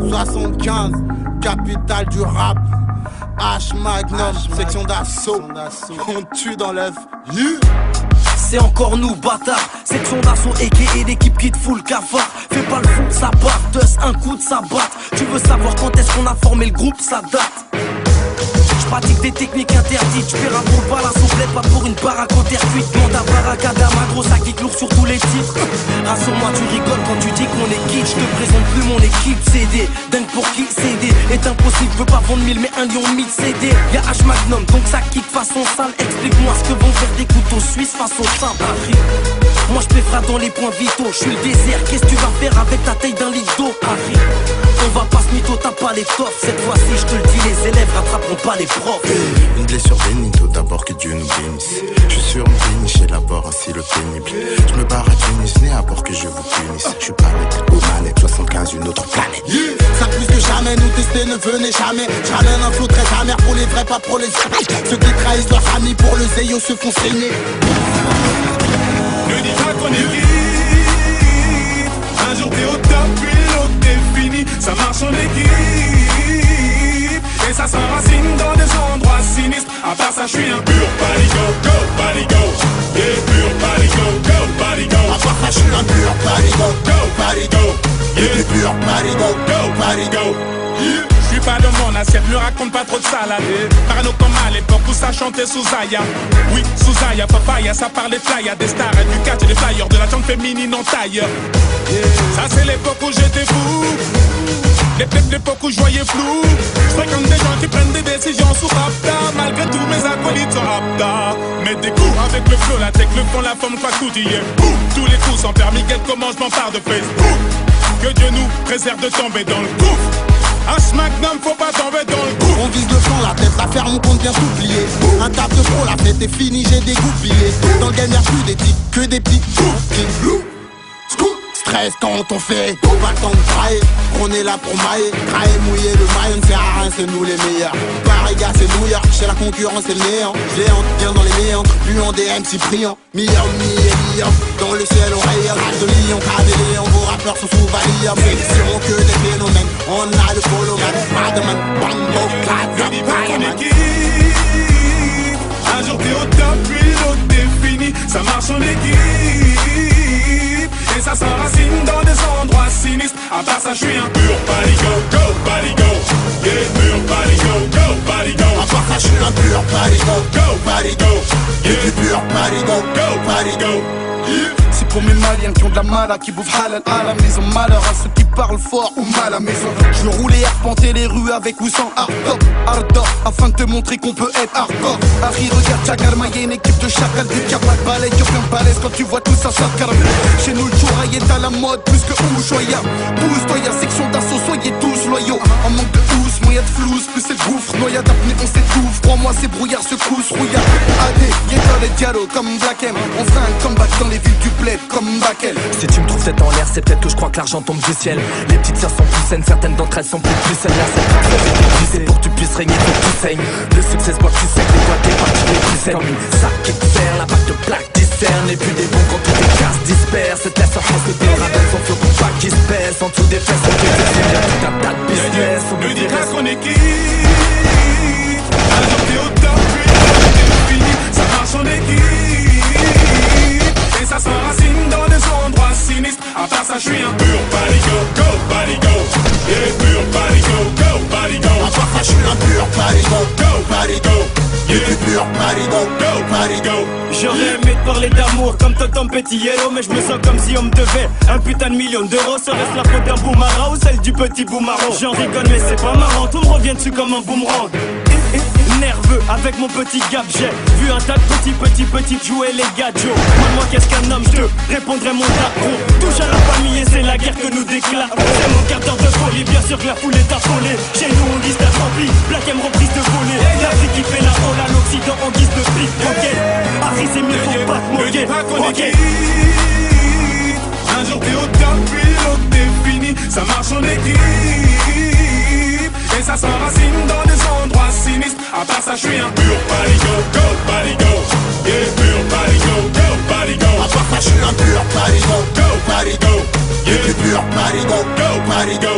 75, capitale du rap. H Magnum, section d'assaut. On tue dans l'œuf. C'est encore nous, bâtard. Section d'assaut et l'équipe qui te fout le cafard. Fais pas le fou, ça part, un coup de sa batte. Tu veux savoir quand est-ce qu'on a formé le groupe, ça date. Pratique des techniques interdites, j'pais rap pour le bal à soufflette, pas pour une baraque en terre cuite. Demande à Baracada, ma grosse à kick lourd sur tous les titres. Rassure-moi, tu rigoles quand tu dis qu'on est quitte. J'te présente plus mon équipe CD. Dingue pour qui CD est impossible, veux pas vendre 1000 mais 1 lion 1000 CD. Y'a H Magnum, donc ça kick façon sale. Explique-moi ce que vont faire des couteaux suisses face au simple. Moi j'pais frappe dans les points vitaux, j'suis le désert. Qu'est-ce que tu vas faire avec ta taille d'un litre d'eau? On va pas se mytho, t'as pas l'étoffe. Cette fois-ci je te le dis, les élèves rattraperont pas les profs. Une blessure bénito, d'abord que Dieu nous bénisse. Je suis sur une péniche, élabore ainsi le pénible. Je me barre à Tunis, né à bord que je vous punisse. Je suis pas le aux manettes, 75, une autre planète. Ça plus que jamais, nous tester ne venez jamais. J'amène un flot très amer pour les vrais, pas pour les ceux qui trahissent leur famille pour le zéyo se font saigner. Ne dis pas qu'on est vite. Un jour t'es au top, puis l'autre t'es fini. Ça marche en équipe. Et ça s'enracine dans des endroits sinistres. À part ça, je suis un pur paligo, go, paligo. Yeah, pur paligo, go, paligo. À part ça, je suis un pur paligo, go, paligo. Yeah, pur paligo, go, paligo. Je suis pas de mon assiette, me raconte pas trop de salade. Parano comme à l'époque où ça chantait sous Zaya. Oui, sous Zaya, papaya, ça parlait fly. Des stars et du catch et des flyers, de la jante féminine en taille. Ça c'est l'époque où j'étais fou. L'époque où je voyais flou. Je fréquente des gens qui prennent des décisions sous Rapta. Malgré tout mes acolytes sont Rapta. Mais des coups avec le flow, la tech, le fond, la forme, pas tout hier. Tous les coups sans permis, quel comment je m'empare de Facebook. Que Dieu nous préserve de tomber dans le gouffre. H Magnum, faut pas tomber dans le coup. On vise le flanc, la tête, la ferme, on compte bien s'oublier. Un taf de pro, la fête est finie, j'ai dégoupillé. Dans le game y'a plus des tics, que des petits coups. Stress quand on fait, pas le temps de trailler. On est là pour mailler, trailler, mouiller le maillot, ne sert à rien, c'est nous les meilleurs. Pareil gars, c'est New York, chez la concurrence c'est le néant. Géant, bien dans les méandres, puant des MC brillants. Millions, millions, dans le ciel on rayonne. Rage de lion, caméléon, vos rappeurs sont sous valide. Mais seront que des phénomènes, on a le polo man. Spiderman, Bambo, Clad, Spiderman. Un jour t'es au top, puis l'autre t'es fini. Ça marche en équipe. Et ça s'enracine dans des endroits sinistres. À part ça, je suis un pur paligo, go, paligo. Yeah, pur paligo, go, paligo. À part ça, je suis un pur paligo, go, paligo. Yeah, pur paligo, go, paligo. C'est pour mes maliens qui ont de la mala, qui bouffent halal à la maison. Malheur à ceux qui parlent fort ou mal à la maison. Je veux rouler, arpenter les rues avec ou sans hardcore, hardcore, afin de te montrer qu'on peut être hardcore. Harry, regarde Chagarma, y'a une équipe de chacal. Vu qu'il y a pas de balai, y'a plein de balèze quand tu vois tout ça s'accarme. Chez nous le chouraï est à la mode plus que Ushuaïa. Pousse-toi, y'a section d'assaut, soyez tous loyaux. En manque de housse, moyen de flouze, plus c'est le gouffre. Noyade d'apnée, on s'étouffe. Crois-moi, c'est brouillard, secousse, rouillard. AD, y'a dans les dialogues comme Black M. On fera un comeback dans les villes du bled comme Bakel. Si tu me trouves tête en l'air, c'est peut-être que je crois que l'argent tombe du ciel. Les petites sœurs sont plus saines, certaines d'entre elles sont plus saines. Là, c'est pour que tu puisses régner, faut que tu saignes. Le succès se voit que tu sais que les boîtes, les parties les plus saines. Comme une sac qui te sert, la bague de plaque discerne. Et puis des bons quand toutes les casses dispersent. Cette laisse en France, le pire à son flot pour pas qui se pèse. En dessous des fesses, on fait des y'a tout un tas de business. Ne dis pas qu'on est quitte. Un jour t'es au top, puis l'autre t'es fini. Ça marche en équipe. Et ça s'enracine dans des endroits sinistres. À part ça, je suis un pur paligo, go, paligo. Yeah, pur paligo, go, paligo. À part ça, je suis un pur paligo, go, paligo. Yeah, pur paligo, go, paligo. J'aurais aimé te parler d'amour comme Tonton Petit Yellow. Mais je me sens comme si on me devait un putain de million d'euros. Serait-ce la faute d'un boomerang ou celle du petit boomerang? J'en rigole mais c'est pas marrant, tout me revient dessus comme un boomerang. Nerveux avec mon petit gap, j'ai vu un tas de petits jouer les gadgets. Moi qu'est-ce qu'un homme, je te répondrai mon daron. Touche à la famille et c'est la guerre que nous déclarons. C'est mon quart d'heure de folie, bien sûr que la foule est affolée. Chez nous on liste rempli, Black M reprise de voler. L'Afrique qui fait la rôle à l'Occident en guise de pique. Ok, Harry c'est mieux, faut pas te moquer. Ne dis pas qu'on est quitte. Un jour t'es au top, puis l'autre t'es fini. Ça marche en équipe. Et ça s'enracine dans des endroits sinistres. À part ça, je suis un pur paligo, go, paligo. Yeah, pur paligo, go, paligo. À part ça, je suis un pur paligo, go, paligo. Yeah, pur paligo, go, paligo.